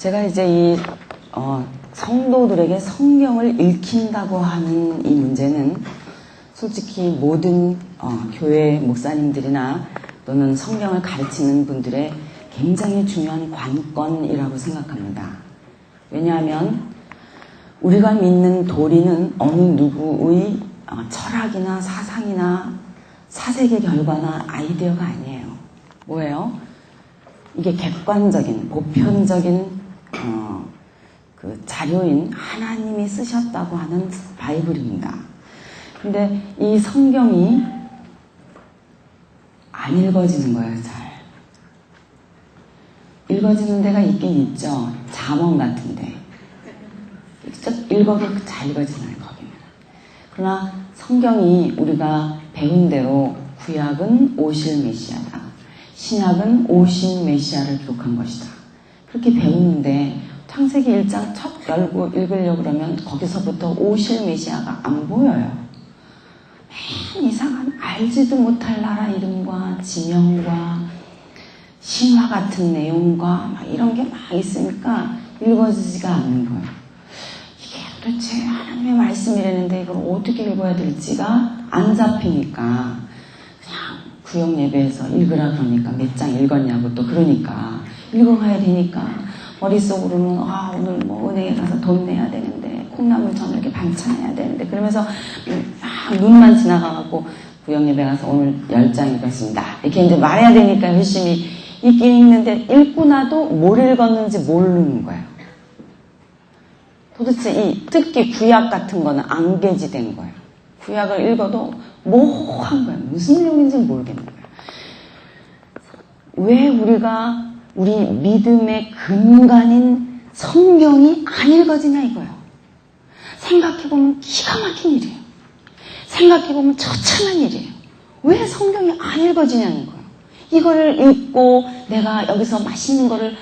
제가 이제 성도들에게 성경을 읽힌다고 하는 이 문제는 솔직히 모든 교회 목사님들이나 또는 성경을 가르치는 분들의 굉장히 중요한 관건이라고 생각합니다. 왜냐하면 우리가 믿는 도리는 어느 누구의 철학이나 사상이나 사색의 결과나 아이디어가 아니에요. 뭐예요? 이게 객관적인, 보편적인 그 자료인 하나님이 쓰셨다고 하는 바이블입니다. 근데 이 성경이 안 읽어지는 거예요, 잘. 읽어지는 데가 있긴 있죠. 잠언 같은데. 읽어도 잘 읽어지나요, 거기는. 그러나 성경이 우리가 배운 대로 구약은 오실 메시아다. 신약은 오신 메시아를 기록한 것이다. 그렇게 배우는데 창세기 1장 첫 열고 읽으려고 그러면 거기서부터 오실 메시아가 안 보여요. 맨 이상한 알지도 못할 나라 이름과 지명과 신화 같은 내용과 막 이런 게 막 있으니까 읽어지지가 않는 거예요. 이게 도대체 하나님의 말씀이라는데 이걸 어떻게 읽어야 될지가 안 잡히니까 그냥 구역 예배에서 읽으라 그러니까 몇 장 읽었냐고 또 그러니까 읽어가야 되니까 머릿속으로는 오늘 뭐 은행에 가서 돈 내야 되는데 콩나물 저녁에 반찬해야 되는데 그러면서 막 눈만 지나가갖고 구역 예배 가서 오늘 10장 읽었습니다. 이렇게 이제 말해야 되니까 열심히 읽긴 읽는데 읽고 나도 뭘 읽었는지 모르는 거예요. 도대체 특히 구약 같은 거는 안 게지된 거예요. 구약을 읽어도 모호한 거예요. 무슨 내용인지 모르겠는 거예요. 왜 우리가 우리 믿음의 근간인 성경이 안 읽어지냐 이거예요. 생각해보면 기가 막힌 일이에요. 생각해보면 처참한 일이에요. 왜 성경이 안 읽어지냐는 거예요. 이거를 읽고 내가 여기서 맛있는 거를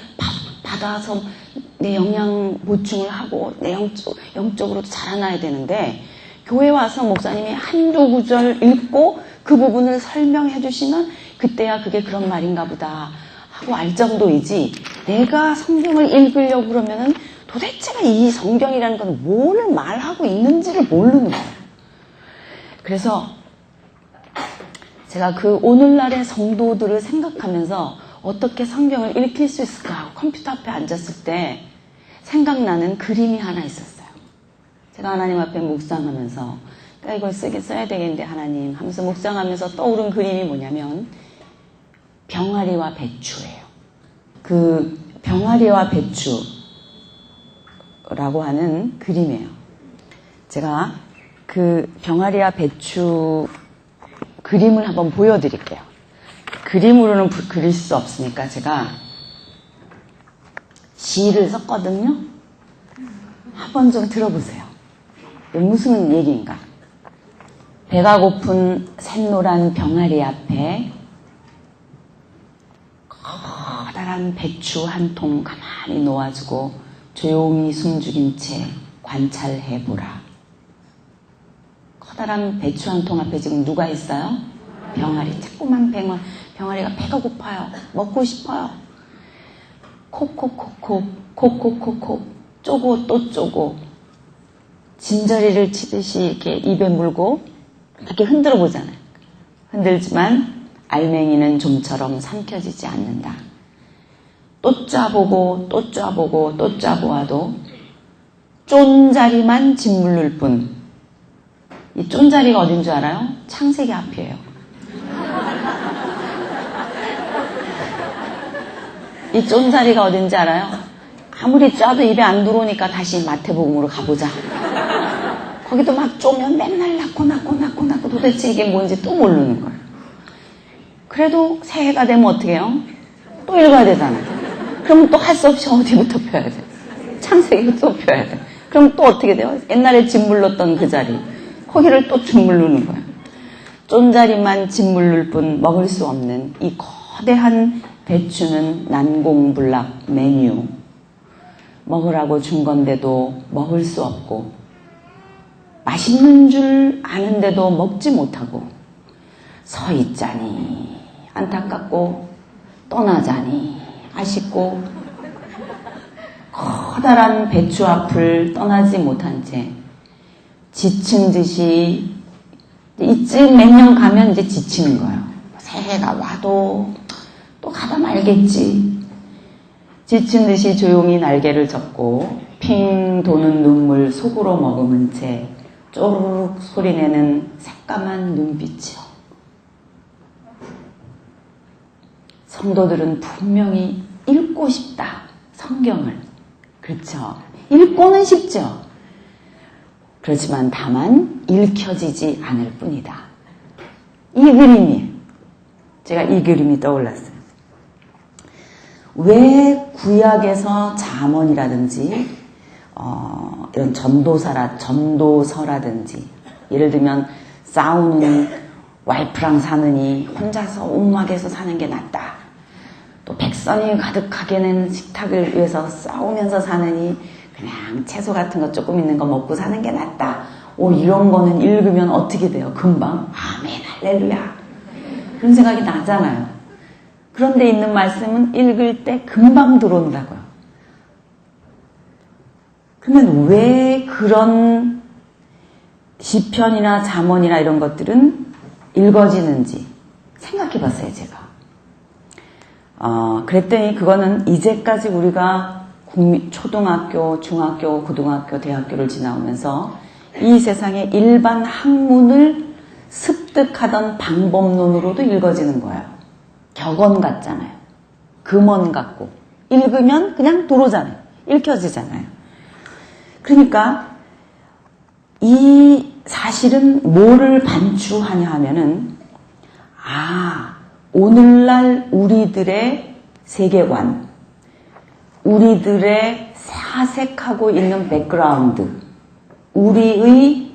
받아서 내 영양 보충을 하고 내 영적으로 자라나야 되는데 교회 와서 목사님이 한두 구절 읽고 그 부분을 설명해 주시면 그때야 그게 그런 말인가 보다 하고 알 정도이지 내가 성경을 읽으려고 그러면은 도대체가 이 성경이라는 건 뭘 말하고 있는지를 모르는 거예요. 그래서 제가 그 오늘날의 성도들을 생각하면서 어떻게 성경을 읽힐 수 있을까 하고 컴퓨터 앞에 앉았을 때 생각나는 그림이 하나 있었어요. 제가 하나님 앞에 묵상하면서 이걸 써야 되겠는데 하나님 하면서 묵상하면서 떠오른 그림이 뭐냐면 병아리와 배추예요. 그 병아리와 배추라고 하는 그림이에요. 제가 그 병아리와 배추 그림을 한번 보여드릴게요. 그림으로는 그릴 수 없으니까 제가 시를 썼거든요. 한번 좀 들어보세요. 무슨 얘기인가? 배가 고픈 샛노란 병아리 앞에 커다란 배추 한 통 가만히 놓아주고 조용히 숨죽인 채 관찰해보라. 커다란 배추 한 통 앞에 지금 누가 있어요? 병아리. 자꾸만 병아리가 배가 고파요. 먹고 싶어요. 콕콕콕콕 콕콕콕콕 쪼고 또 쪼고 진저리를 치듯이 이렇게 입에 물고 이렇게 흔들어 보잖아요. 흔들지만 알맹이는 좀처럼 삼켜지지 않는다. 또 짜보고 또 짜보고 또 짜보아도 쫀자리만 짓물를 뿐. 이 쫀자리가 어딘 줄 알아요? 창세기 앞이에요. 이 쫀자리가 어딘지 알아요? 아무리 짜도 입에 안 들어오니까 다시 마태복음으로 가보자. 거기도 막 쪼면 맨날 낳고 도대체 이게 뭔지 또 모르는 거예요. 그래도 새해가 되면 어떻게 해요? 또 읽어야 되잖아요. 그러면 또 할 수 없이 어디부터 펴야 돼? 창세기부터 펴야 돼. 그럼 또 어떻게 돼요? 옛날에 짓물렀던 그 자리. 거기를 또 짓물르는 거예요. 쫀자리만 짓물를 뿐 먹을 수 없는 이 거대한 배추는 난공불락 메뉴. 먹으라고 준 건데도 먹을 수 없고 맛있는 줄 아는데도 먹지 못하고 서 있자니 안타깝고 떠나자니 아쉽고 커다란 배추 앞을 떠나지 못한 채 지친 듯이 이쯤 몇 년 가면 이제 지치는 거예요. 새해가 와도 또 가다 말겠지. 지친 듯이 조용히 날개를 접고 핑 도는 눈물 속으로 머금은 채 쪼르륵 소리내는 새까만 눈빛이요. 성도들은 분명히 읽고 싶다. 성경을. 그렇죠. 읽고는 싶죠. 그렇지만 다만 읽혀지지 않을 뿐이다. 이 그림이, 제가 이 그림이 떠올랐어요. 왜 구약에서 잠언이라든지 이런 전도서라든지 예를 들면 싸우는 와이프랑 사느니 혼자서 옥막에서 사는 게 낫다. 또 백선이 가득하게 낸 식탁을 위해서 싸우면서 사느니 그냥 채소 같은 거 조금 있는 거 먹고 사는 게 낫다. 이런 거는 읽으면 어떻게 돼요? 금방 아멘 할렐루야 그런 생각이 나잖아요. 그런데 있는 말씀은 읽을 때 금방 들어온다고요. 그러면 왜 그런 시편이나 잠언이나 이런 것들은 읽어지는지 생각해 봤어요, 제가. 그랬더니 그거는 이제까지 우리가 초등학교, 중학교, 고등학교, 대학교를 지나오면서 이 세상의 일반 학문을 습득하던 방법론으로도 읽어지는 거예요. 격언 같잖아요. 금언 같고. 읽으면 그냥 들어오잖아요. 읽혀지잖아요. 그러니까 이 사실은 뭐를 반추하냐 하면은 오늘날 우리들의 세계관, 우리들의 사색하고 있는 백그라운드, 우리의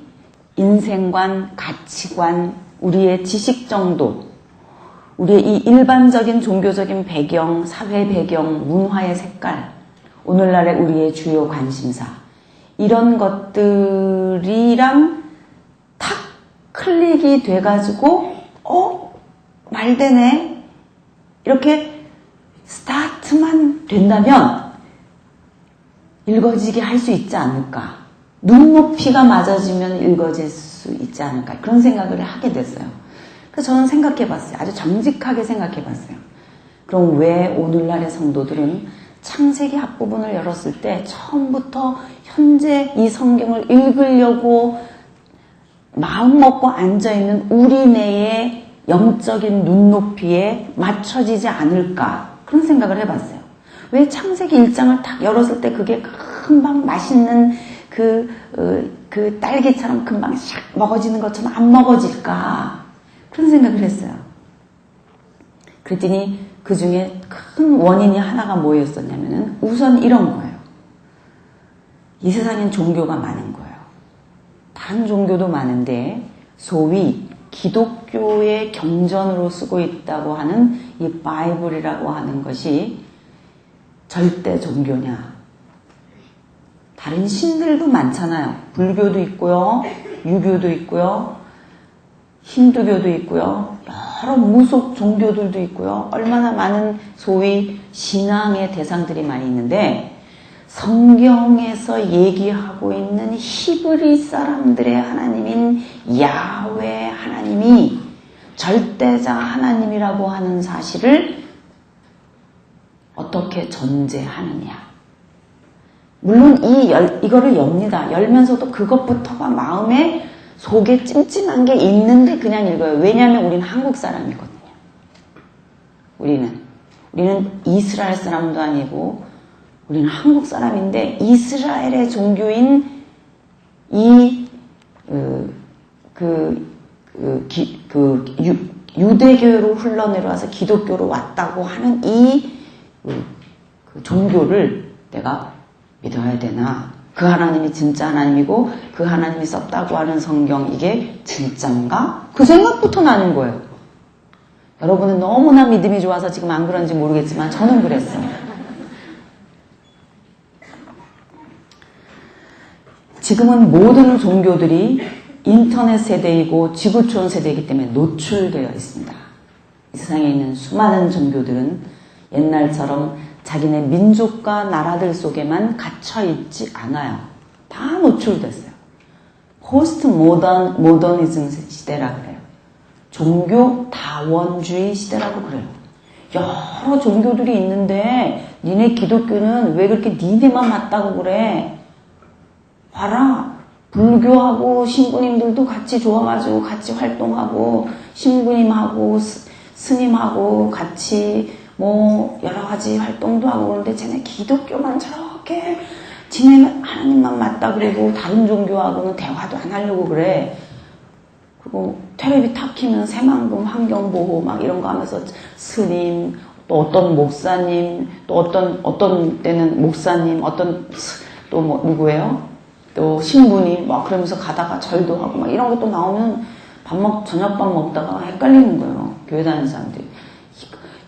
인생관, 가치관, 우리의 지식 정도, 우리의 이 일반적인 종교적인 배경, 사회 배경, 문화의 색깔, 오늘날의 우리의 주요 관심사, 이런 것들이랑 탁 클릭이 돼가지고 말되네 이렇게 스타트만 된다면 읽어지게 할 수 있지 않을까. 눈높이가 맞아지면 읽어질 수 있지 않을까. 그런 생각을 하게 됐어요. 그래서 저는 생각해봤어요. 아주 정직하게 생각해봤어요. 그럼 왜 오늘날의 성도들은 창세기 앞부분을 열었을 때 처음부터 현재 이 성경을 읽으려고 마음 먹고 앉아있는 우리 내의 영적인 눈높이에 맞춰지지 않을까. 그런 생각을 해봤어요. 왜 창세기 1장을 딱 열었을 때 그게 금방 맛있는 그 딸기처럼 금방 샥 먹어지는 것처럼 안 먹어질까. 그런 생각을 했어요. 그랬더니 그 중에 큰 원인이 하나가 뭐였었냐면은 우선 이런 거예요. 이 세상엔 종교가 많은 거예요. 다른 종교도 많은데 소위 기독교의 경전으로 쓰고 있다고 하는 이 바이블이라고 하는 것이 절대 종교냐. 다른 신들도 많잖아요. 불교도 있고요. 유교도 있고요. 힌두교도 있고요. 여러 무속 종교들도 있고요. 얼마나 많은 소위 신앙의 대상들이 많이 있는데 성경에서 얘기하고 있는 히브리 사람들의 하나님인 야훼 하나님이 절대자 하나님이라고 하는 사실을 어떻게 전제하느냐. 물론 이거를 엽니다. 열면서도 그것부터가 마음에 속에 찜찜한 게 있는데 그냥 읽어요. 왜냐하면 우리는 한국 사람이거든요. 우리는 이스라엘 사람도 아니고 우리는 한국 사람인데 이스라엘의 종교인 유대교로 흘러내려와서 기독교로 왔다고 하는 그 종교를 내가 믿어야 되나? 그 하나님이 진짜 하나님이고 그 하나님이 썼다고 하는 성경 이게 진짠가? 그 생각부터 나는 거예요. 여러분은 너무나 믿음이 좋아서 지금 안 그런지 모르겠지만 저는 그랬어요. 지금은 모든 종교들이 인터넷 세대이고 지구촌 세대이기 때문에 노출되어 있습니다. 이 세상에 있는 수많은 종교들은 옛날처럼 자기네 민족과 나라들 속에만 갇혀있지 않아요. 다 노출됐어요. 포스트 모더니즘 시대라 그래요. 종교 다원주의 시대라고 그래요. 여러 종교들이 있는데 니네 기독교는 왜 그렇게 니네만 맞다고 그래? 봐라. 불교하고 신부님들도 같이 좋아가지고 같이 활동하고 신부님하고 스님하고 같이 뭐 여러 가지 활동도 하고 그러는데 쟤네 기독교만 저렇게 지네 하나님만 맞다 그러고 다른 종교하고는 대화도 안 하려고 그래. 그리고 텔레비 탁 키면 새만금 환경보호 막 이런 거 하면서 스님 또 어떤 목사님 또 어떤 때는 목사님 또 뭐 누구예요? 또 신부님 막 그러면서 가다가 절도 하고 막 이런 것도 나오면 저녁밥 먹다가 헷갈리는 거예요. 교회 다니는 사람들이.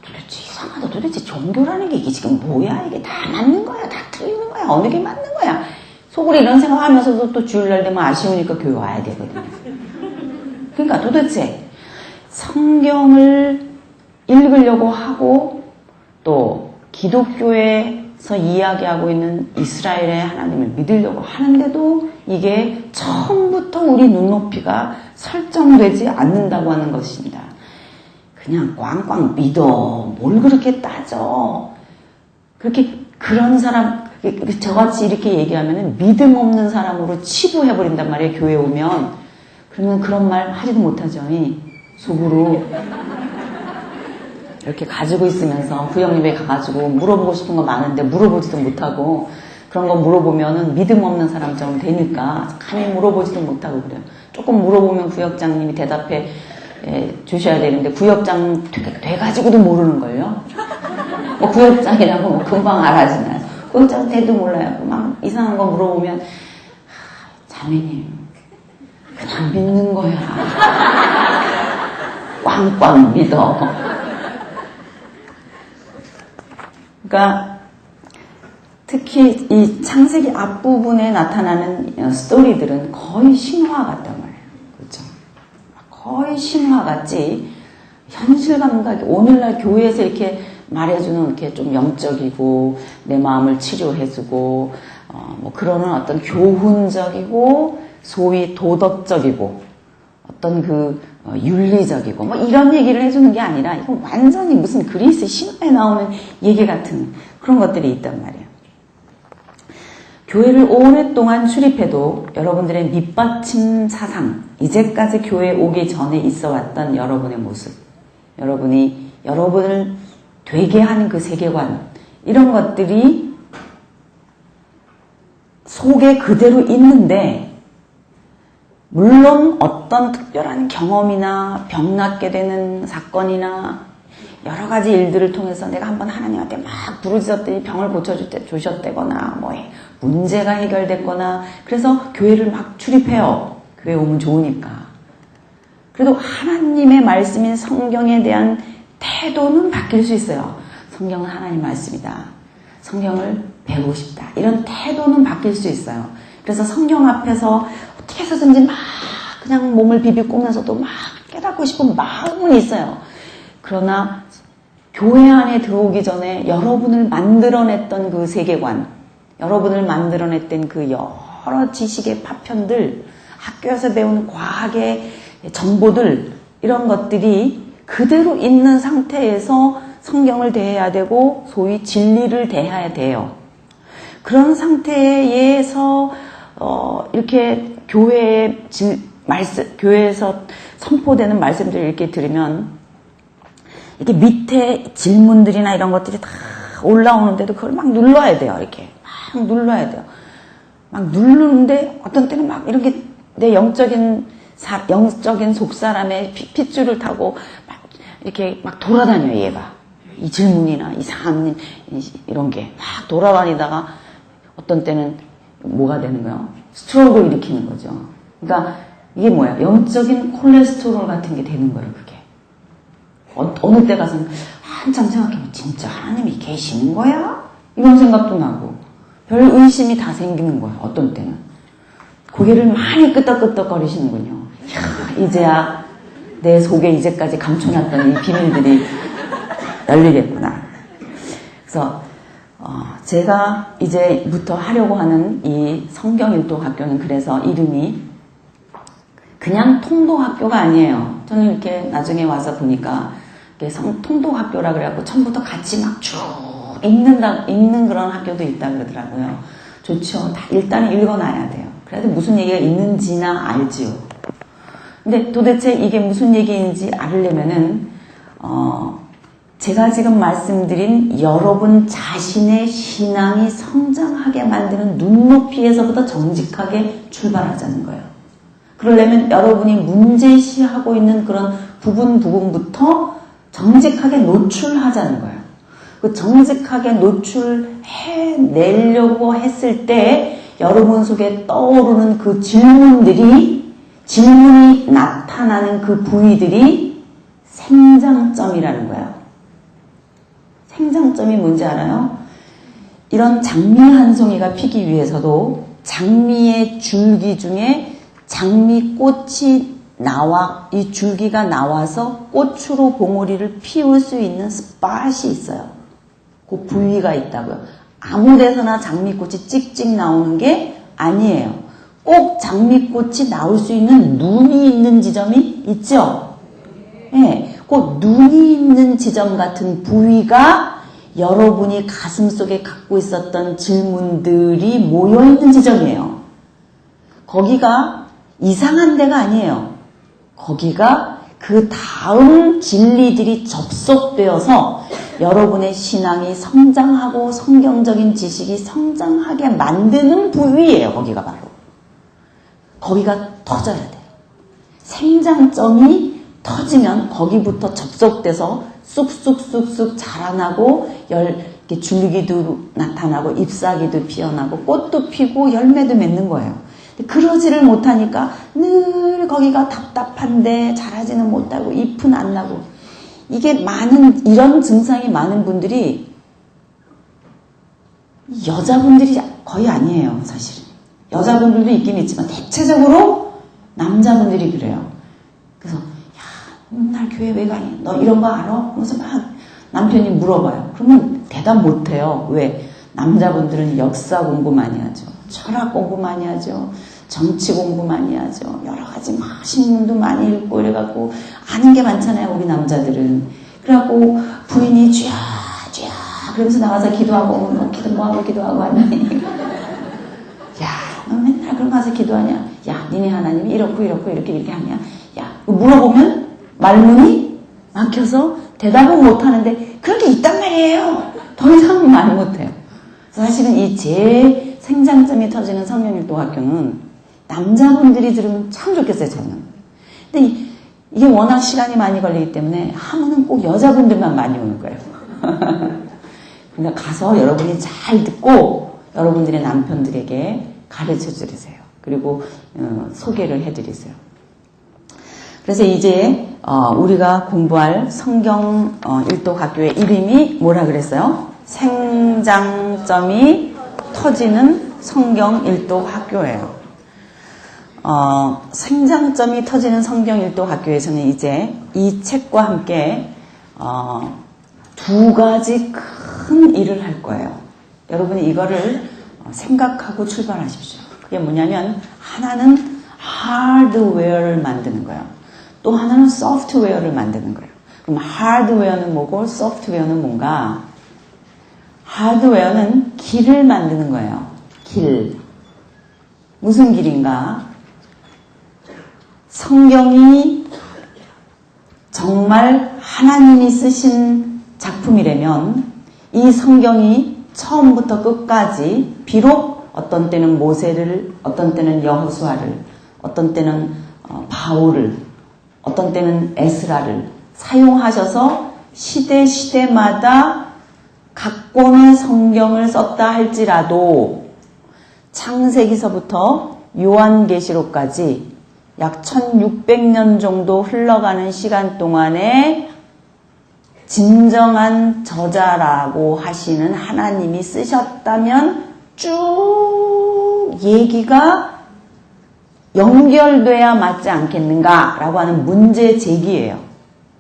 도대체 이상하다. 도대체 종교라는 게 이게 지금 뭐야? 이게 다 맞는 거야? 다 틀리는 거야? 어느 게 맞는 거야? 속으로 이런 생각하면서도 또 주일날 되면 아쉬우니까 교회 와야 되거든요. 그러니까 도대체 성경을 읽으려고 하고 또 기독교에서 이야기하고 있는 이스라엘의 하나님을 믿으려고 하는데도 이게 처음부터 우리 눈높이가 설정되지 않는다고 하는 것입니다. 그냥 꽝꽝 믿어. 뭘 그렇게 따져. 그런 사람, 저같이 이렇게 얘기하면 믿음 없는 사람으로 치부해버린단 말이에요. 교회에 오면. 그러면 그런 말 하지도 못하죠. 속으로. 이렇게 가지고 있으면서 부형님에 가가지고 물어보고 싶은 거 많은데 물어보지도 못하고 그런 거 물어보면은 믿음 없는 사람처럼 되니까 감히 물어보지도 못하고 그래요. 조금 물어보면 구역장님이 대답해 주셔야 되는데 구역장 돼가지고도 모르는걸요. 뭐 구역장이라고 뭐 금방 알아지나요. 구역장 돼도 몰라요. 막 이상한 거 물어보면 자매님 그냥 믿는 거야. 꽝꽝 믿어. 그러니까 특히 이 창세기 앞부분에 나타나는 스토리들은 거의 신화 같단 말이에요. 그렇죠? 거의 신화 같지. 현실 감각이 오늘날 교회에서 이렇게 말해주는 이렇게 좀 영적이고 내 마음을 치료해주고 뭐 그러는 어떤 교훈적이고 소위 도덕적이고 어떤 윤리적이고 뭐 이런 얘기를 해주는 게 아니라 이건 완전히 무슨 그리스 신화에 나오는 얘기 같은 그런 것들이 있단 말이에요. 교회를 오랫동안 출입해도 여러분들의 밑받침 사상, 이제까지 교회에 오기 전에 있어 왔던 여러분의 모습, 여러분을 되게 하는 그 세계관, 이런 것들이 속에 그대로 있는데 물론 어떤 특별한 경험이나 병 낫게 되는 사건이나 여러 가지 일들을 통해서 내가 한번 하나님한테 막 부르짖었더니 병을 고쳐주셨다거나 뭐 문제가 해결됐거나 그래서 교회를 막 출입해요. 교회 오면 좋으니까. 그래도 하나님의 말씀인 성경에 대한 태도는 바뀔 수 있어요. 성경은 하나님 말씀이다. 성경을 배우고 싶다. 이런 태도는 바뀔 수 있어요. 그래서 성경 앞에서 어떻게 해서든지 막 그냥 몸을 비비꼬면서도 막 깨닫고 싶은 마음은 있어요. 그러나 교회 안에 들어오기 전에 여러분을 만들어냈던 그 세계관, 여러분을 만들어냈던 그 여러 지식의 파편들, 학교에서 배운 과학의 정보들, 이런 것들이 그대로 있는 상태에서 성경을 대해야 되고 소위 진리를 대해야 돼요. 그런 상태에서 이렇게 교회에서 선포되는 말씀들을 이렇게 들으면 이렇게 밑에 질문들이나 이런 것들이 다 올라오는데도 그걸 막 눌러야 돼요. 이렇게 막 눌러야 돼요. 막 누르는데 어떤 때는 막 이렇게 내 영적인 속사람의 핏줄을 타고 막 이렇게 막 돌아다녀요. 얘가 이 질문이나 이상한 이런 게 막 돌아다니다가 어떤 때는 뭐가 되는 거예요? 스트로크를 일으키는 거죠. 그러니까 이게 뭐야? 영적인 콜레스테롤 같은 게 되는 거예요. 그게 어느 때 가서는 한참 생각해보면 진짜 하나님이 계시는 거야? 이런 생각도 나고 별 의심이 다 생기는 거예요. 어떤 때는 고개를 많이 끄덕끄덕거리시는군요. 이야, 이제야 내 속에 이제까지 감춰놨던 이 비밀들이 열리겠구나. 그래서 제가 이제부터 하려고 하는 이 성경일도학교는 그래서 이름이 그냥 통도학교가 아니에요. 저는 이렇게 나중에 와서 보니까 통도학교라 그래갖고 처음부터 같이 막 쭉 읽는 그런 학교도 있다 그러더라고요. 좋죠. 다 일단 읽어놔야 돼요. 그래도 무슨 얘기가 있는지나 알지요. 근데 도대체 이게 무슨 얘기인지 알려면은 제가 지금 말씀드린 여러분 자신의 신앙이 성장하게 만드는 눈높이에서부터 정직하게 출발하자는 거예요. 그러려면 여러분이 문제시하고 있는 그런 부분부터 정직하게 노출하자는 거예요. 그 정직하게 노출해내려고 했을 때 여러분 속에 떠오르는 그 질문이 나타나는 그 부위들이 생장점이라는 거예요. 생장점이 뭔지 알아요? 이런 장미 한 송이가 피기 위해서도 장미의 줄기 중에 장미꽃이 이 줄기가 나와서 꽃으로 봉오리를 피울 수 있는 스팟이 있어요. 그 부위가 있다고요. 아무 데서나 장미꽃이 찍찍 나오는 게 아니에요. 꼭 장미꽃이 나올 수 있는 눈이 있는 지점이 있죠? 네, 그 눈이 있는 지점 같은 부위가 여러분이 가슴속에 갖고 있었던 질문들이 모여있는 지점이에요. 거기가 이상한 데가 아니에요. 거기가 그 다음 진리들이 접속되어서 여러분의 신앙이 성장하고 성경적인 지식이 성장하게 만드는 부위예요. 거기가 바로. 거기가 터져야 돼요. 생장점이 터지면 거기부터 접속돼서 쑥쑥쑥쑥 자라나고 이렇게 줄기도 나타나고 잎사귀도 피어나고 꽃도 피고 열매도 맺는 거예요. 그러지를 못하니까 늘 거기가 답답한데 자라지는 못하고 잎은 안 나고 이게 이런 증상이 많은 분들이 여자분들이 거의 아니에요. 사실은. 여자분들도 있긴 있지만 대체적으로 남자분들이 그래요. 그래서 맨날 교회 왜 가니? 너 이런 거 알아? 그래서 막 남편이 물어봐요. 그러면 대답 못해요. 왜? 남자분들은 역사 공부 많이 하죠. 철학 공부 많이 하죠. 정치 공부 많이 하죠. 여러 가지 막 신문도 많이 읽고 이래갖고 아는 게 많잖아요. 우리 남자들은. 그래갖고 부인이 쥐야 그러면서 나가서 기도하고 기도하고 하니 야, 너 맨날 그런 거 가서 기도하냐? 야, 니네 하나님이 이렇게 하냐? 야, 물어보면 말문이 막혀서 대답은 못하는데 그런 게 있단 말이에요. 더 이상 말 못해요. 사실은 이 제 생장점이 터지는 성경일도학교는 남자분들이 들으면 참 좋겠어요, 저는. 근데 이게 워낙 시간이 많이 걸리기 때문에 하면은 꼭 여자분들만 많이 오는 거예요. 그러니까 가서 여러분이 잘 듣고 여러분들의 남편들에게 가르쳐 드리세요. 그리고 소개를 해드리세요. 그래서 이제 우리가 공부할 성경 일도학교의 이름이 뭐라 그랬어요? 생장점이 터지는 성경 일도학교예요. 생장점이 터지는 성경 일도학교에서는 이제 이 책과 함께 두 가지 큰 일을 할 거예요. 여러분이 이거를 생각하고 출발하십시오. 그게 뭐냐면 하나는 하드웨어를 만드는 거예요. 또 하나는 소프트웨어를 만드는 거예요. 그럼 하드웨어는 뭐고 소프트웨어는 뭔가? 하드웨어는 길을 만드는 거예요. 길. 무슨 길인가? 성경이 정말 하나님이 쓰신 작품이라면 이 성경이 처음부터 끝까지 비록 어떤 때는 모세를, 어떤 때는 여호수아를, 어떤 때는 바울을, 어떤 때는 에스라를 사용하셔서 시대마다 각 권의 성경을 썼다 할지라도 창세기서부터 요한계시록까지 약 1600년 정도 흘러가는 시간 동안에 진정한 저자라고 하시는 하나님이 쓰셨다면 쭉 얘기가 연결돼야 맞지 않겠는가라고 하는 문제 제기예요.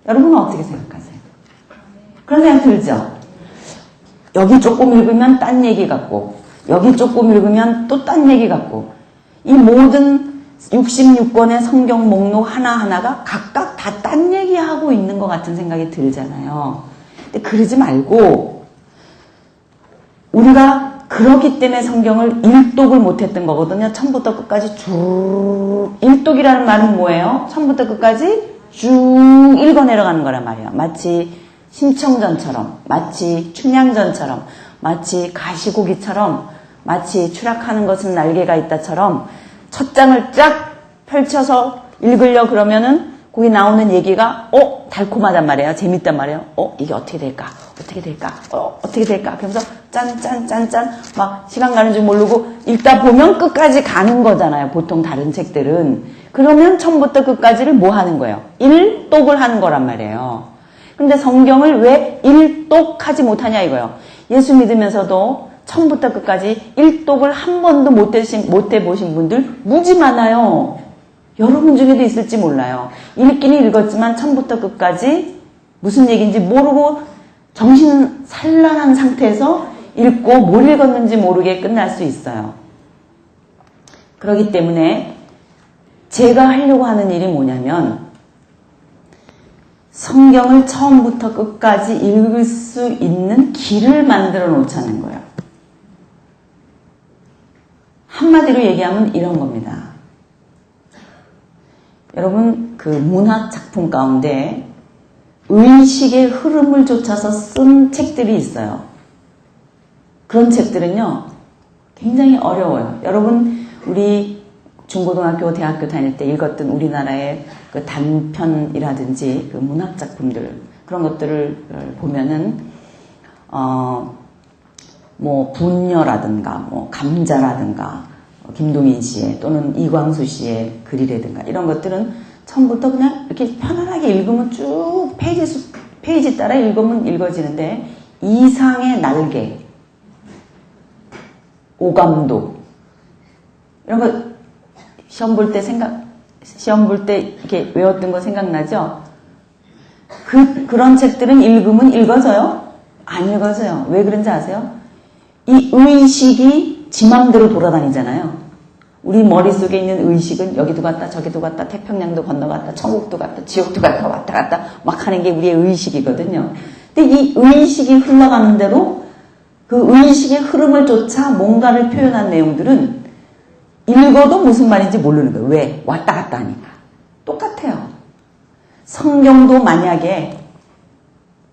여러분은 어떻게 생각하세요? 그런 생각 들죠? 여기 조금 읽으면 딴 얘기 같고, 여기 조금 읽으면 또 딴 얘기 같고, 이 모든 66권의 성경 목록 하나하나가 각각 다 딴 얘기하고 있는 것 같은 생각이 들잖아요. 근데 그러지 말고, 우리가 그렇기 때문에 성경을 일독을 못했던 거거든요. 처음부터 끝까지 쭉, 일독이라는 말은 뭐예요? 처음부터 끝까지 쭉 읽어 내려가는 거란 말이에요. 마치 심청전처럼, 마치 춘향전처럼, 마치 가시고기처럼, 마치 추락하는 것은 날개가 있다처럼 첫 장을 쫙 펼쳐서 읽으려 그러면은 거기 나오는 얘기가 달콤하단 말이에요. 재밌단 말이에요. 이게 어떻게 될까? 어떻게 될까? 어떻게 될까? 그러면서 짠짠짠짠 막 시간 가는 줄 모르고 읽다 보면 끝까지 가는 거잖아요. 보통 다른 책들은. 그러면 처음부터 끝까지를 뭐 하는 거예요? 일독을 하는 거란 말이에요. 근데 성경을 왜 일독하지 못하냐 이거예요. 예수 믿으면서도 처음부터 끝까지 일독을 한 번도 못 해보신 분들 무지 많아요. 여러분 중에도 있을지 몰라요. 읽기는 읽었지만 처음부터 끝까지 무슨 얘기인지 모르고 정신 산란한 상태에서 읽고 뭘 읽었는지 모르게 끝날 수 있어요. 그렇기 때문에 제가 하려고 하는 일이 뭐냐면 성경을 처음부터 끝까지 읽을 수 있는 길을 만들어 놓자는 거예요. 한마디로 얘기하면 이런 겁니다. 여러분, 그 문학 작품 가운데 의식의 흐름을 쫓아서 쓴 책들이 있어요. 그런 책들은요, 굉장히 어려워요. 여러분, 우리 중고등학교, 대학교 다닐 때 읽었던 우리나라의 그 단편이라든지 그 문학 작품들, 그런 것들을 보면은, 뭐, 분녀라든가, 뭐, 감자라든가, 김동인 씨의 또는 이광수 씨의 글이라든가 이런 것들은 처음부터 그냥 이렇게 편안하게 읽으면 쭉 페이지 따라 읽으면 읽어지는데 이상의 날개, 오감도 이런 거 시험 볼 때 이렇게 외웠던 거 생각나죠? 그런 책들은 읽으면 읽어져요? 안 읽어져요. 왜 그런지 아세요? 이 의식이 지 맘대로 돌아다니잖아요. 우리 머릿속에 있는 의식은 여기도 갔다 저기도 갔다 태평양도 건너갔다 천국도 갔다 지옥도 갔다 왔다 갔다 막 하는 게 우리의 의식이거든요. 근데 이 의식이 흘러가는 대로 그 의식의 흐름을 쫓아 뭔가를 표현한 내용들은 읽어도 무슨 말인지 모르는 거예요. 왜? 왔다 갔다 하니까. 똑같아요. 성경도 만약에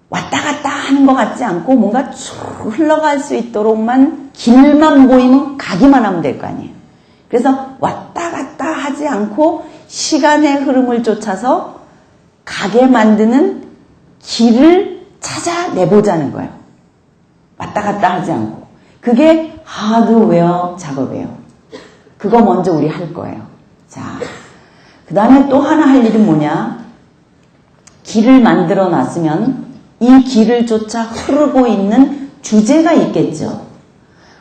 왔다 갔다 하는 것 같지 않고 뭔가 쭉 흘러갈 수 있도록만 길만 보이면 가기만 하면 될 거 아니에요. 그래서 왔다 갔다 하지 않고 시간의 흐름을 쫓아서 가게 만드는 길을 찾아내보자는 거예요. 왔다 갔다 하지 않고. 그게 하드웨어 작업이에요. 그거 먼저 우리 할 거예요. 자, 그 다음에 또 하나 할 일은 뭐냐? 길을 만들어 놨으면 이 길을 쫓아 흐르고 있는 주제가 있겠죠.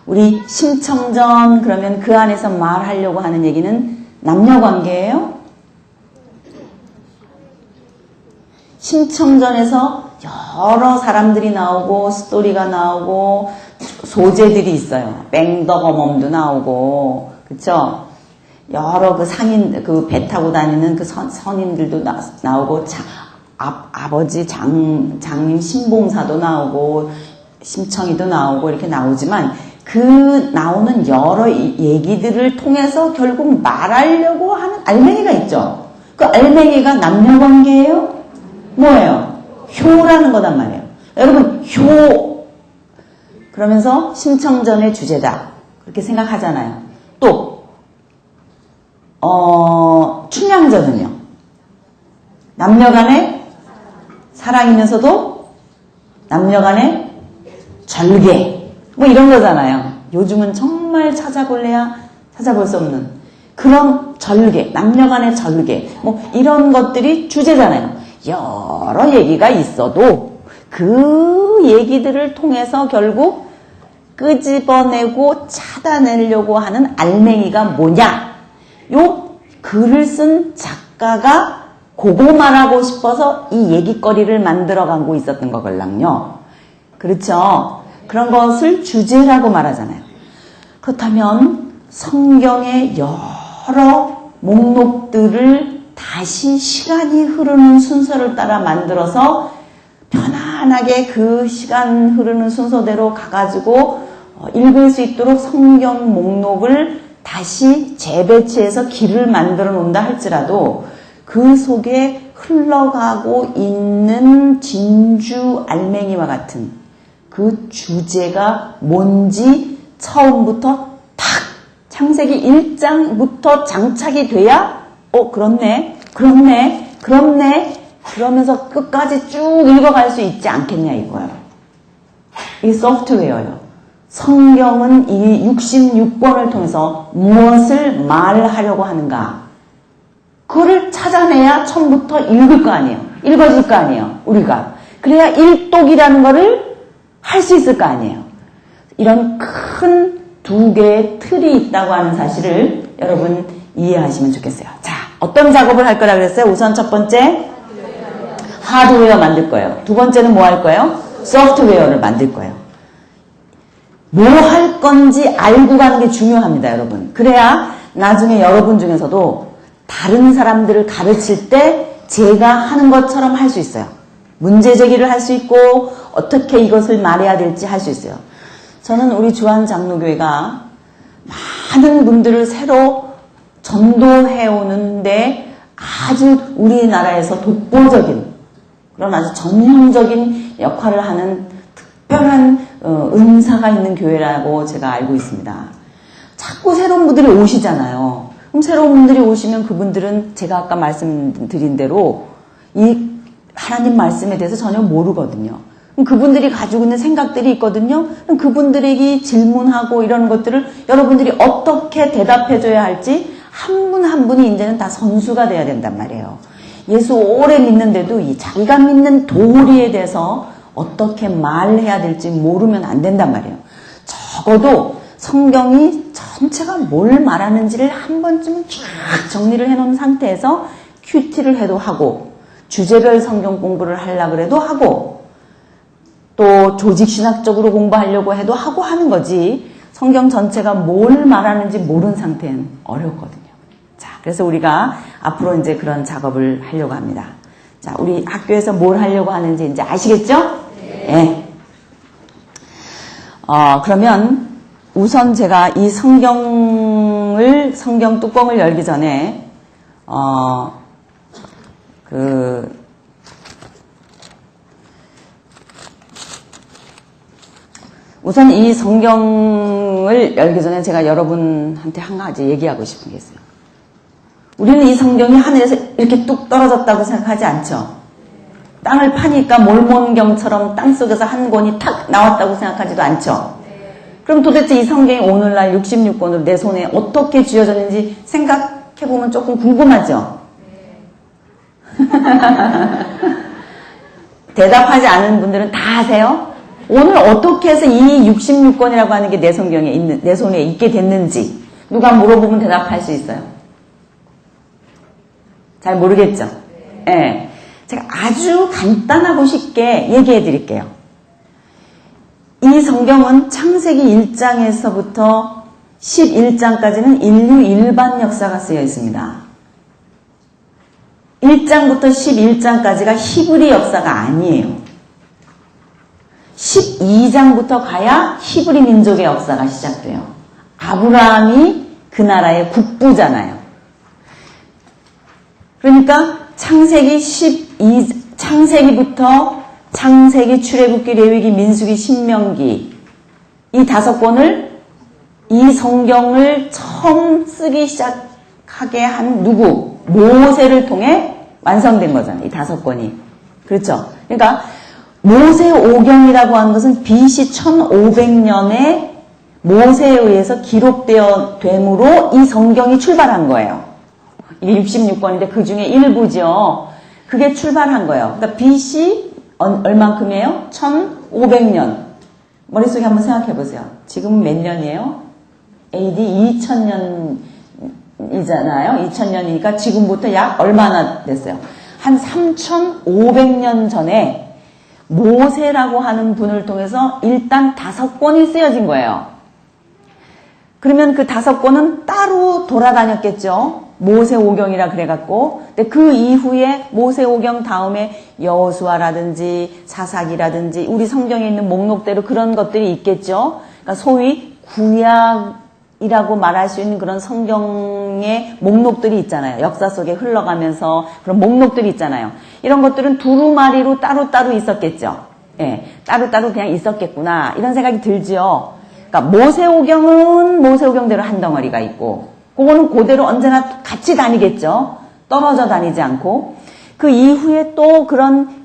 우리 심청전 그러면 그 안에서 말하려고 하는 얘기는 남녀관계예요. 심청전에서 여러 사람들이 나오고 스토리가 나오고 소재들이 있어요. 맹덕어멈도 나오고 그쵸? 여러 그 상인 그 배 타고 다니는 그 선인들도 나오고 아버지 장님 신봉사도 나오고 심청이도 나오고 이렇게 나오지만 그 나오는 여러 얘기들을 통해서 결국 말하려고 하는 알맹이가 있죠. 그 알맹이가 남녀관계예요? 뭐예요? 효라는 거단 말이에요. 여러분 효 그러면서 심청전의 주제다 그렇게 생각하잖아요. 또 춘향전은요. 남녀간의 사랑이면서도 남녀간의 절개 뭐 이런 거잖아요. 요즘은 정말 찾아볼래야 찾아볼 수 없는 그런 절개, 남녀간의 절개 뭐 이런 것들이 주제잖아요. 여러 얘기가 있어도 그 얘기들을 통해서 결국 끄집어내고 찾아내려고 하는 알맹이가 뭐냐? 요 글을 쓴 작가가 그거 말하고 싶어서 이 얘기거리를 만들어가고 있었던 거걸랑요. 그렇죠? 그런 것을 주제라고 말하잖아요. 그렇다면 성경의 여러 목록들을 다시 시간이 흐르는 순서를 따라 만들어서 편안하게 그 시간 흐르는 순서대로 가가지고 읽을 수 있도록 성경 목록을 다시 재배치해서 길을 만들어 놓는다 할지라도 그 속에 흘러가고 있는 진주 알맹이와 같은 그 주제가 뭔지 처음부터 탁 창세기 1장부터 장착이 돼야 그렇네 그러면서 끝까지 쭉 읽어갈 수 있지 않겠냐 이거예요. 이 소프트웨어예요. 성경은 이 66권을 통해서 무엇을 말하려고 하는가 그거를 찾아내야 처음부터 읽을 거 아니에요. 읽어줄 거 아니에요. 우리가. 그래야 일독이라는 거를 할 수 있을 거 아니에요. 이런 큰 두 개의 틀이 있다고 하는 사실을 여러분 이해하시면 좋겠어요. 자, 어떤 작업을 할 거라 그랬어요? 우선 첫 번째 하드웨어 만들 거예요. 두 번째는 뭐 할 거예요? 소프트웨어를 만들 거예요. 뭐 할 건지 알고 가는 게 중요합니다, 여러분. 그래야 나중에 여러분 중에서도 다른 사람들을 가르칠 때 제가 하는 것처럼 할 수 있어요. 문제 제기를 할 수 있고 어떻게 이것을 말해야 될지 할 수 있어요. 저는 우리 주한 장로교회가 많은 분들을 새로 전도해 오는데 아주 우리나라에서 독보적인 그런 아주 전형적인 역할을 하는 특별한 은사가 있는 교회라고 제가 알고 있습니다. 자꾸 새로운 분들이 오시잖아요. 그럼 새로운 분들이 오시면 그분들은 제가 아까 말씀드린 대로 이 하나님 말씀에 대해서 전혀 모르거든요. 그럼 그분들이 가지고 있는 생각들이 있거든요. 그럼 그분들에게 질문하고 이런 것들을 여러분들이 어떻게 대답해줘야 할지 한 분 한 분이 이제는 다 선수가 돼야 된단 말이에요. 예수 오래 믿는데도 이 자기가 믿는 도리에 대해서 어떻게 말해야 될지 모르면 안 된단 말이에요. 적어도 성경이 전체가 뭘 말하는지를 한 번쯤은 쫙 정리를 해놓은 상태에서 큐티를 해도 하고 주제별 성경 공부를 하려고 그래도 하고 또 조직신학적으로 공부하려고 해도 하고 하는 거지 성경 전체가 뭘 말하는지 모르는 상태는 어렵거든요. 자, 그래서 우리가 앞으로 이제 그런 작업을 하려고 합니다. 자, 우리 학교에서 뭘 하려고 하는지 이제 아시겠죠? 네. 그러면 우선 제가 이 성경 뚜껑을 열기 전에, 우선 이 성경을 열기 전에 제가 여러분한테 한 가지 얘기하고 싶은 게 있어요. 우리는 이 성경이 하늘에서 이렇게 뚝 떨어졌다고 생각하지 않죠? 땅을 파니까 몰몬경처럼 땅속에서 한 권이 탁 나왔다고 생각하지도 않죠? 그럼 도대체 이 성경이 오늘날 66권으로 내 손에 어떻게 쥐어졌는지 생각해보면 조금 궁금하죠? 대답하지 않은 분들은 다 아세요? 오늘 어떻게 해서 이 66권이라고 하는 게 내 성경에 있는, 내 손에 있게 됐는지 누가 물어보면 대답할 수 있어요. 잘 모르겠죠? 네. 제가 아주 간단하고 쉽게 얘기해 드릴게요. 이 성경은 창세기 1장에서부터 11장까지는 인류 일반 역사가 쓰여 있습니다. 1장부터 11장까지가 히브리 역사가 아니에요. 12장부터 가야 히브리 민족의 역사가 시작돼요. 아브라함이 그 나라의 국부잖아요. 그러니까 창세기부터 창세기, 출애굽기, 레위기, 민수기, 신명기 이 5권을 이 성경을 처음 쓰기 시작하게 한 누구? 모세를 통해 완성된 거잖아요. 이 5권이. 그렇죠? 그러니까 모세오경이라고 하는 것은 BC 1500년에 모세에 의해서 기록되어 됨으로 이 성경이 출발한 거예요. 이게 66권인데 그 중에 일부죠. 그게 출발한 거예요. 그러니까 BC 얼만큼이에요? 1500년. 머릿속에 한번 생각해 보세요. 지금 몇 년이에요? AD 2000년이잖아요. 2000년이니까 지금부터 약 얼마나 됐어요? 한 3500년 전에 모세라고 하는 분을 통해서 일단 5권이 쓰여진 거예요. 그러면 그 5권은 따로 돌아다녔겠죠. 모세오경이라 그래갖고. 근데 그 이후에 모세오경 다음에 여호수아라든지 사사기라든지 우리 성경에 있는 목록대로 그런 것들이 있겠죠. 그러니까 소위 구약이라고 말할 수 있는 그런 성경의 목록들이 있잖아요. 역사 속에 흘러가면서 그런 목록들이 있잖아요. 이런 것들은 두루마리로 따로따로 있었겠죠. 예, 따로따로 그냥 있었겠구나 이런 생각이 들죠. 그러니까 모세오경은 모세오경대로 한 덩어리가 있고 그거는 그대로 언제나 같이 다니겠죠. 떨어져 다니지 않고. 그 이후에 또 그런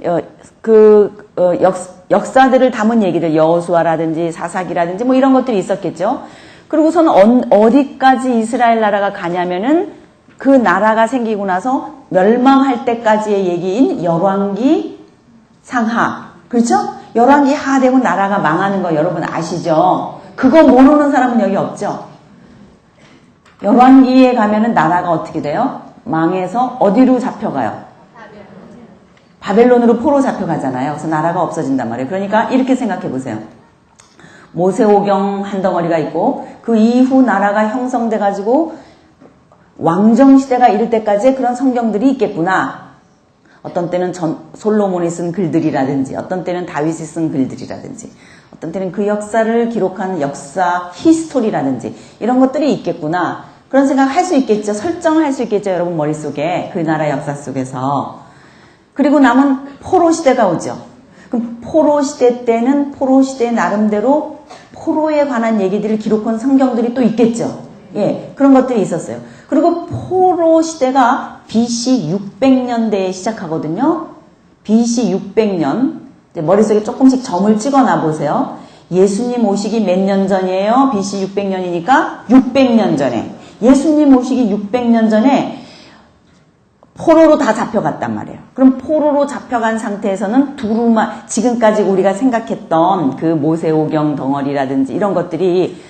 역사들을 담은 얘기들 여호수아라든지 사사기라든지 뭐 이런 것들이 있었겠죠. 그리고서는 어디까지 이스라엘 나라가 가냐면은 그 나라가 생기고 나서 멸망할 때까지의 얘기인 열왕기 상하. 그렇죠? 열왕기 하 되면 나라가 망하는 거 여러분 아시죠? 그거 모르는 사람은 여기 없죠? 열왕기에 가면은 나라가 어떻게 돼요? 망해서 어디로 잡혀가요? 바벨론으로 포로 잡혀가잖아요. 그래서 나라가 없어진단 말이에요. 그러니까 이렇게 생각해 보세요. 모세오경 한 덩어리가 있고 그 이후 나라가 형성돼 가지고 왕정시대가 이를 때까지 그런 성경들이 있겠구나. 어떤 때는 솔로몬이 쓴 글들이라든지 어떤 때는 다윗이 쓴 글들이라든지 어떤 때는 그 역사를 기록한 역사 히스토리라든지 이런 것들이 있겠구나. 그런 생각 할 수 있겠죠. 설정할 수 있겠죠. 여러분 머릿속에 그 나라 역사 속에서. 그리고 남은 포로 시대가 오죠. 그럼 포로 시대 때는 포로 시대 나름대로 포로에 관한 얘기들을 기록한 성경들이 또 있겠죠. 예, 그런 것들이 있었어요. 그리고 포로 시대가 BC 600년대에 시작하거든요. BC 600년. 이제 머릿속에 조금씩 점을 찍어놔 보세요. 예수님 오시기 몇 년 전이에요? BC 600년이니까 600년 전에. 예수님 오시기 600년 전에 포로로 다 잡혀갔단 말이에요. 그럼 포로로 잡혀간 상태에서는 지금까지 우리가 생각했던 그 모세오경 덩어리라든지 이런 것들이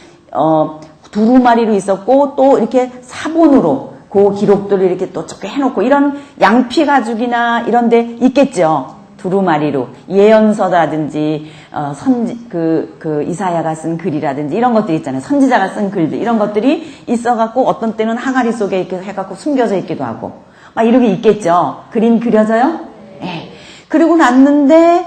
두루마리로 있었고 또 이렇게 사본으로 그 기록들을 이렇게 또 적게 해놓고 이런 양피 가죽이나 이런 데 있겠죠. 두루마리로 예언서라든지 이사야가 쓴 글이라든지 이런 것들이 있잖아요. 선지자가 쓴 글들 이런 것들이 있어갖고 어떤 때는 항아리 속에 이렇게 해갖고 숨겨져 있기도 하고 막 이렇게 있겠죠. 그림 그려져요? 네. 그리고 났는데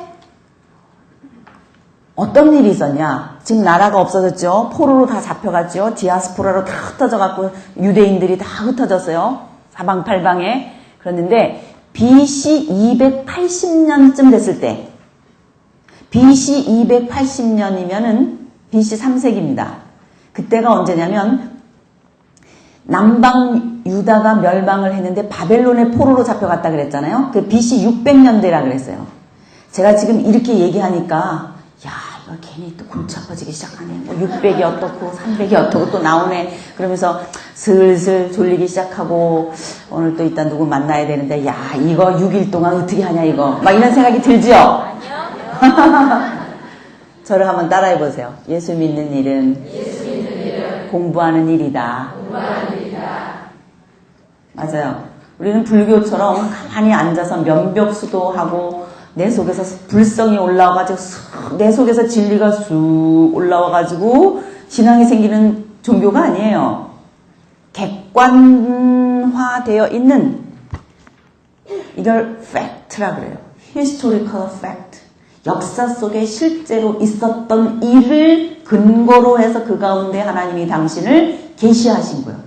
어떤 일이 있었냐? 지금 나라가 없어졌죠. 포로로 다 잡혀갔죠. 디아스포라로 다 흩어져갖고 유대인들이 다 흩어졌어요. 사방팔방에. 그랬는데 BC 280년쯤 됐을 때 BC 280년이면은 BC 3세기입니다. 그때가 언제냐면 남방 유다가 멸망을 했는데 바벨론의 포로로 잡혀갔다 그랬잖아요. 그 BC 600년대라 그랬어요. 제가 지금 이렇게 얘기하니까 야 이거 괜히 또 골치 아파지기 시작하네. 뭐 600이 어떻고 300이 어떻고 또 나오네. 그러면서 슬슬 졸리기 시작하고 오늘 또 이따 누구 만나야 되는데 야 이거 6일 동안 어떻게 하냐 이거 막 이런 생각이 들죠? 아니요. 저를 한번 따라해 보세요. 예수 믿는 일은 공부하는 일이다. 맞아요. 우리는 불교처럼 가만히 앉아서 면벽수도하고 내 속에서 불성이 올라와가지고 내 속에서 진리가 쑥 올라와가지고 신앙이 생기는 종교가 아니에요. 객관화되어 있는 이걸 팩트라 그래요. historical fact. 역사 속에 실제로 있었던 일을 근거로 해서 그 가운데 하나님이 당신을 계시하신 거예요.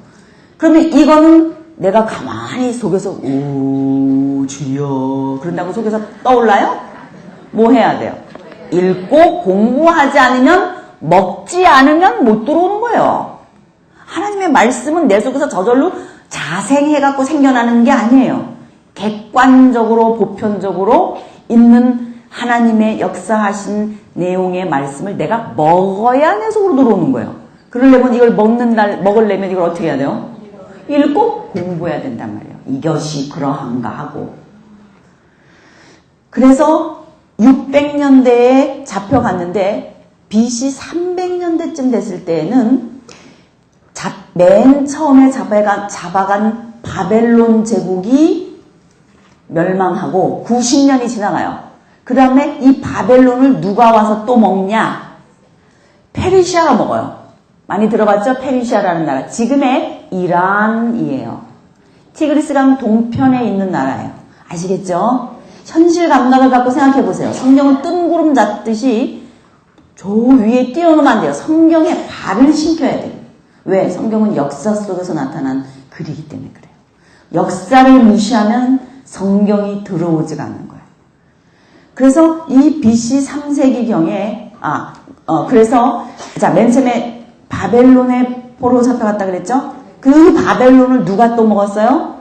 그러면 이거는 내가 가만히 속에서 오 주여 그런다고 속에서 떠올라요? 뭐 해야 돼요? 읽고 공부하지 않으면 먹지 않으면 못 들어오는 거예요. 하나님의 말씀은 내 속에서 저절로 자생해갖고 생겨나는 게 아니에요. 객관적으로 보편적으로 있는 하나님의 역사하신 내용의 말씀을 내가 먹어야 내 속으로 들어오는 거예요. 그러려면 이걸 먹으려면 이걸 어떻게 해야 돼요? 읽고 공부해야 된단 말이에요. 이것이 그러한가 하고. 그래서 600년대에 잡혀갔는데 BC 300년대쯤 됐을 때에는 맨 처음에 잡아간 바벨론 제국이 멸망하고 90년이 지나가요. 그 다음에 이 바벨론을 누가 와서 또 먹냐? 페르시아가 먹어요. 많이 들어봤죠? 페르시아라는 나라. 지금의 이란이에요. 티그리스강 동편에 있는 나라예요. 아시겠죠? 현실 감각을 갖고 생각해 보세요. 성경은 뜬구름 잡듯이 저 위에 띄워놓으면 안 돼요. 성경에 발을 신겨야 돼요. 왜? 성경은 역사 속에서 나타난 글이기 때문에 그래요. 역사를 무시하면 성경이 들어오지가 않는 거예요. 그래서 이 BC 3세기경에 그래서 자, 맨 처음에 바벨론에 포로로 잡혀갔다 그랬죠? 그 바벨론을 누가 또 먹었어요?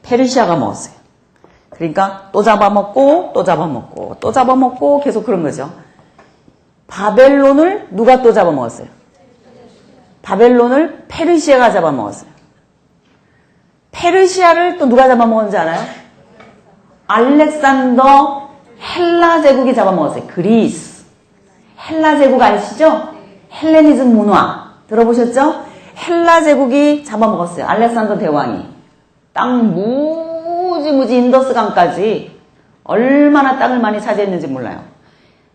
페르시아가 먹었어요. 그러니까 또 잡아먹고 또 잡아먹고 또 잡아먹고 계속 그런 거죠. 바벨론을 누가 또 잡아먹었어요? 바벨론을 페르시아가 잡아먹었어요. 페르시아를 또 누가 잡아먹었는지 알아요? 알렉산더 헬라 제국이 잡아먹었어요. 그리스. 헬라 제국 아시죠? 헬레니즘 문화 들어보셨죠? 헬라 제국이 잡아먹었어요. 알렉산더 대왕이. 땅 무지무지 인더스강까지 얼마나 땅을 많이 차지했는지 몰라요.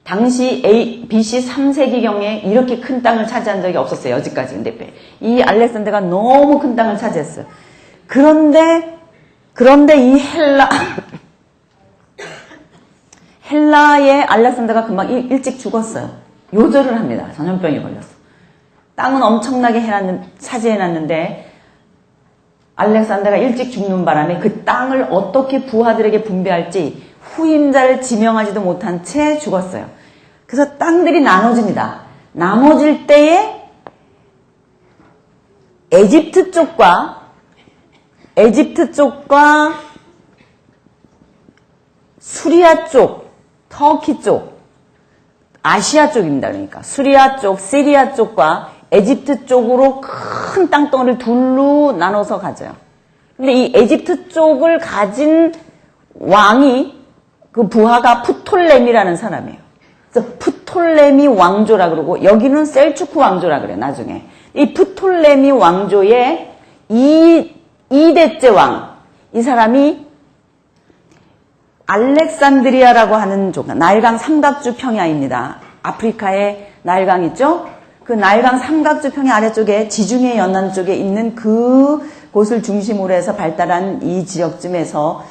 당시 BC 3세기경에 이렇게 큰 땅을 차지한 적이 없었어요. 여지까지. 근데 이 알렉산더가 너무 큰 땅을 차지했어요. 그런데 이 헬라의 알렉산더가 금방 일찍 죽었어요. 요절을 합니다. 전염병이 걸렸어. 땅은 엄청나게 차지해놨는데 알렉산더가 일찍 죽는 바람에 그 땅을 어떻게 부하들에게 분배할지 후임자를 지명하지도 못한 채 죽었어요. 그래서 땅들이 나눠집니다. 나눠질 때에 에집트 쪽과 수리아 쪽, 터키 쪽, 아시아 쪽입니다. 그러니까 수리아 쪽, 시리아 쪽과 에집트 쪽으로 큰 땅덩어리를 둘로 나눠서 가져요. 근데 이 에집트 쪽을 가진 왕이 그 부하가 프톨레미라는 사람이에요. 그래서 프톨레미 왕조라 그러고 여기는 셀주크 왕조라 그래요. 나중에 이 프톨레미 왕조의 이대째 왕, 이 사람이 알렉산드리아라고 하는 쪽, 나일강 삼각주 평야입니다. 아프리카에 나일강 있죠? 그 나일강 삼각주 평야 아래쪽에 지중해 연안 쪽에 있는 그곳을 중심으로 해서 발달한 이 지역쯤에서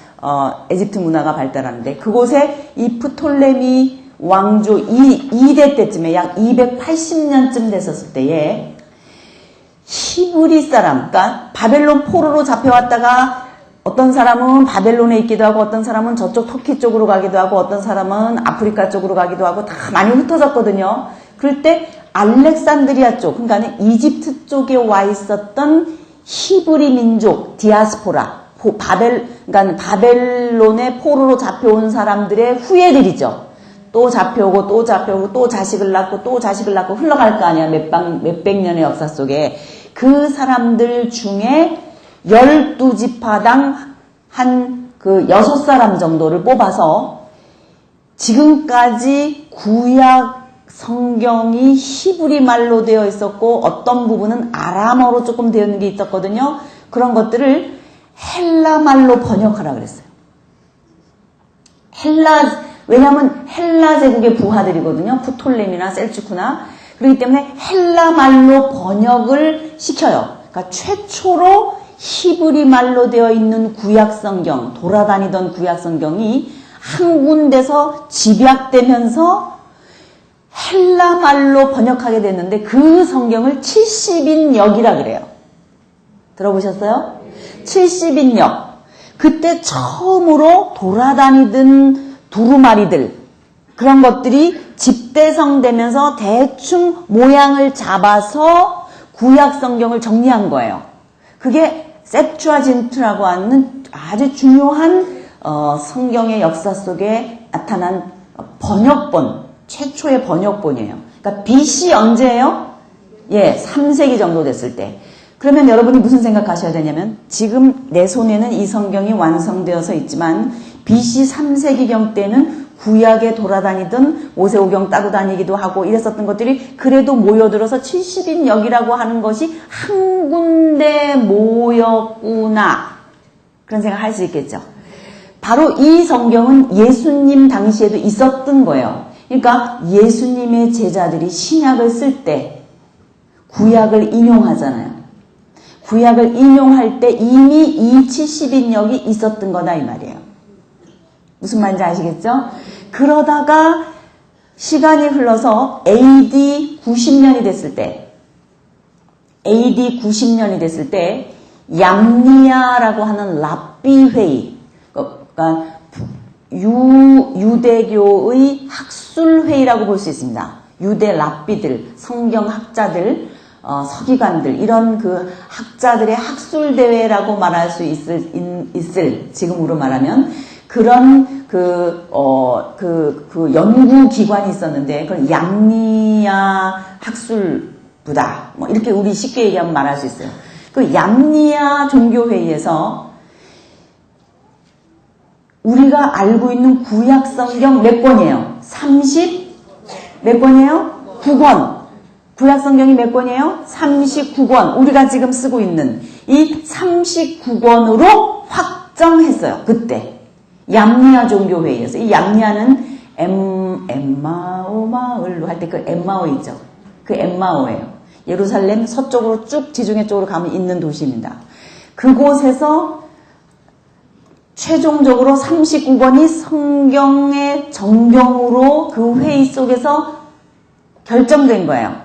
에집트 문화가 발달하는데 그곳에 이 프톨레미 왕조 2대 때쯤에 약 280년쯤 됐었을 때에 히브리 사람, 그러니까 바벨론 포로로 잡혀왔다가 어떤 사람은 바벨론에 있기도 하고 어떤 사람은 저쪽 터키 쪽으로 가기도 하고 어떤 사람은 아프리카 쪽으로 가기도 하고 다 많이 흩어졌거든요. 그럴 때 알렉산드리아 쪽, 그러니까 이집트 쪽에 와 있었던 히브리 민족 디아스포라, 그러니까 바벨론의 포로로 잡혀온 사람들의 후예들이죠. 또 잡혀오고 또 잡혀오고 또 자식을 낳고 또 자식을 낳고 흘러갈 거 아니야. 몇백 년의 역사 속에. 그 사람들 중에 12지파당 한 6사람 정도를 뽑아서 지금까지 구약 성경이 히브리 말로 되어 있었고 어떤 부분은 아람어로 조금 되어 있는 게 있었거든요. 그런 것들을 헬라 말로 번역하라 그랬어요. 왜냐하면 헬라 제국의 부하들이거든요. 프톨레미나 셀주크나. 그렇기 때문에 헬라 말로 번역을 시켜요. 그러니까 최초로 히브리 말로 되어 있는 구약 성경, 돌아다니던 구약 성경이 한 군데서 집약되면서 헬라 말로 번역하게 됐는데 그 성경을 70인역이라 그래요. 들어보셨어요? 70인역. 그때 처음으로 돌아다니던 두루마리들, 그런 것들이 집대성되면서 대충 모양을 잡아서 구약 성경을 정리한 거예요. 그게 셉투아진트라고 하는 아주 중요한 성경의 역사 속에 나타난 번역본, 최초의 번역본이에요. 그러니까 BC 언제예요? 3세기 정도 됐을 때. 그러면 여러분이 무슨 생각하셔야 되냐면 지금 내 손에는 이 성경이 완성되어서 있지만 BC 3세기경 때는 구약에 돌아다니던 모세오경 따고 다니기도 하고 이랬었던 것들이 그래도 모여들어서 70인역이라고 하는 것이 한 군데 모였구나. 그런 생각 할 수 있겠죠. 바로 이 성경은 예수님 당시에도 있었던 거예요. 그러니까 예수님의 제자들이 신약을 쓸 때 구약을 인용하잖아요. 구약을 인용할 때 이미 이 70인역이 있었던 거다 이 말이에요. 무슨 말인지 아시겠죠? 그러다가 시간이 흘러서 AD 90년이 됐을 때 얌니아라고 하는 랍비 회의, 그러니까 유대교의 학술 회의라고 볼 수 있습니다. 유대 랍비들, 성경학자들, 서기관들, 이런 그 학자들의 학술 대회라고 말할 수 있을 지금으로 말하면 그런 연구 기관이 있었는데 그건 얌니아 학술부다. 뭐 이렇게 우리 쉽게 얘기하면 말할 수 있어요. 그 얌니아 종교회의에서 우리가 알고 있는 구약 성경 몇 권이에요? 몇 권이에요? 9권. 구약 성경이 몇 권이에요? 39권. 우리가 지금 쓰고 있는 이 39권으로 확정했어요. 그때. 얌니아 종교회의에서. 이 얌니아는 엠마오 마을로 할 때 그 엠마오 있죠. 그 엠마오예요. 예루살렘 서쪽으로 쭉 지중해 쪽으로 가면 있는 도시입니다. 그곳에서 최종적으로 39권이 성경의 정경으로 그 회의 속에서 결정된 거예요.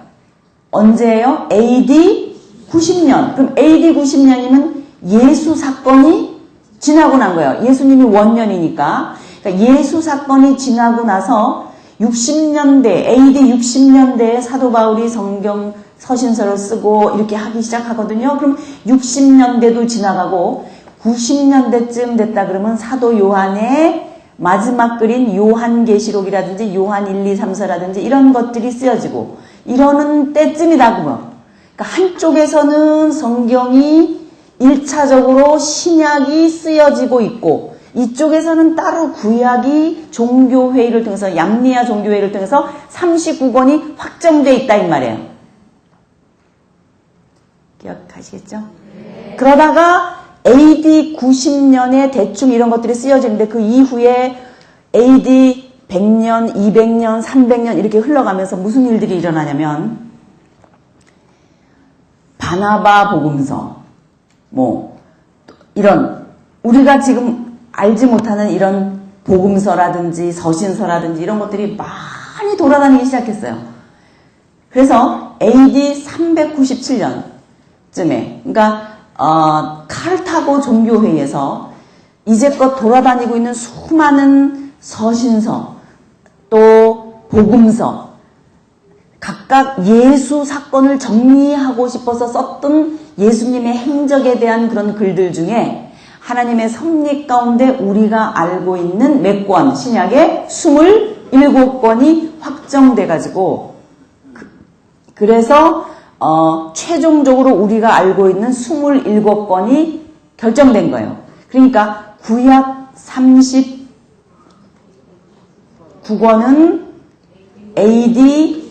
언제예요? AD 90년. 그럼 AD 90년이면 예수 사건이 지나고 난 거예요. 예수님이 원년이니까. 그러니까 예수 사건이 지나고 나서 60년대, AD 60년대에 사도 바울이 성경 서신서를 쓰고 이렇게 하기 시작하거든요. 그럼 60년대도 지나가고 90년대쯤 됐다 그러면 사도 요한의 마지막 글인 요한계시록이라든지 요한 1, 2, 3서라든지 이런 것들이 쓰여지고 이러는 때쯤이다 그러면. 그러니까 한쪽에서는 성경이 1차적으로 신약이 쓰여지고 있고 이쪽에서는 따로 구약이 종교회의를 통해서 얌니아 종교회의를 통해서 39권이 확정되어 있다 이 말이에요. 기억하시겠죠? 네. 그러다가 AD 90년에 대충 이런 것들이 쓰여지는데 그 이후에 AD 100년, 200년, 300년 이렇게 흘러가면서 무슨 일들이 일어나냐면 바나바 복음서 뭐 이런 우리가 지금 알지 못하는 이런 복음서라든지 서신서라든지 이런 것들이 많이 돌아다니기 시작했어요. 그래서 AD 397년쯤에 그러니까 카르타고 종교회의에서 이제껏 돌아다니고 있는 수많은 서신서 또 복음서 각각 예수 사건을 정리하고 싶어서 썼던 예수님의 행적에 대한 그런 글들 중에 하나님의 섭리 가운데 우리가 알고 있는 몇 권, 신약의 27권이 확정돼 가지고 그래서 최종적으로 우리가 알고 있는 27권이 결정된 거예요. 그러니까 구약 39권은 AD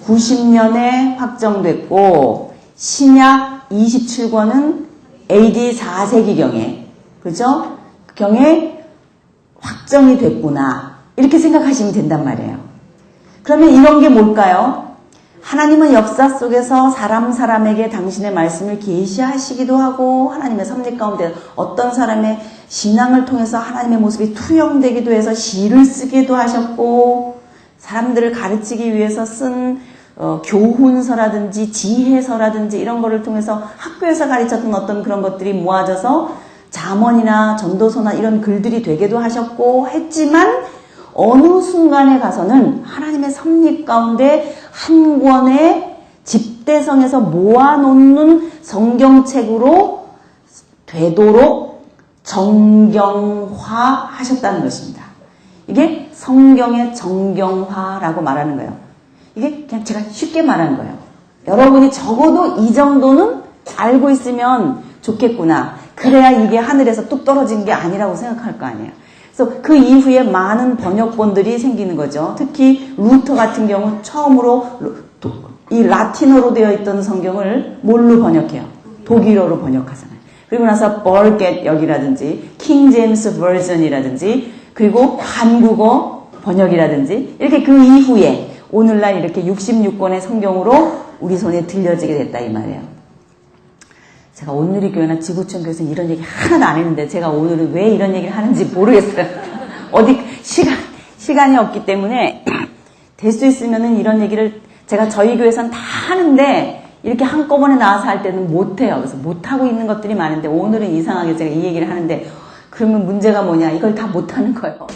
90년에 확정됐고 신약 27권은 AD 4세기경에 그죠? 경에 확정이 됐구나 이렇게 생각하시면 된단 말이에요. 그러면 이런 게 뭘까요? 하나님은 역사 속에서 사람에게 당신의 말씀을 계시하시기도 하고 하나님의 섭리 가운데 어떤 사람의 신앙을 통해서 하나님의 모습이 투영되기도 해서 시를 쓰기도 하셨고 사람들을 가르치기 위해서 쓴 교훈서라든지 지혜서라든지 이런 거를 통해서 학교에서 가르쳤던 어떤 그런 것들이 모아져서 잠언이나 전도서나 이런 글들이 되기도 하셨고 했지만 어느 순간에 가서는 하나님의 섭리 가운데 한 권의 집대성에서 모아놓는 성경책으로 되도록 정경화 하셨다는 것입니다. 이게 성경의 정경화라고 말하는 거예요. 이게 그냥 제가 쉽게 말하는 거예요. 여러분이 적어도 이 정도는 알고 있으면 좋겠구나. 그래야 이게 하늘에서 뚝 떨어진 게 아니라고 생각할 거 아니에요. 그래서 그 이후에 많은 번역본들이 생기는 거죠. 특히 루터 같은 경우 처음으로 이 라틴어로 되어 있던 성경을 뭘로 번역해요? 독일어로 번역하잖아요. 그리고 나서 벌겟역이라든지 킹 제임스 버전이라든지 그리고 한국어 번역이라든지 이렇게 그 이후에 오늘날 이렇게 66권의 성경으로 우리 손에 들려지게 됐다 이 말이에요. 제가 온누리교회나 지구촌교회에서 이런 얘기 하나도 안 했는데 제가 오늘은 왜 이런 얘기를 하는지 모르겠어요. 어디 시간이 없기 때문에 될 수 있으면은 이런 얘기를 제가 저희 교회에서는 다 하는데 이렇게 한꺼번에 나와서 할 때는 못해요. 그래서 못하고 있는 것들이 많은데 오늘은 이상하게 제가 이 얘기를 하는데 그러면 문제가 뭐냐? 이걸 다 못하는 거예요.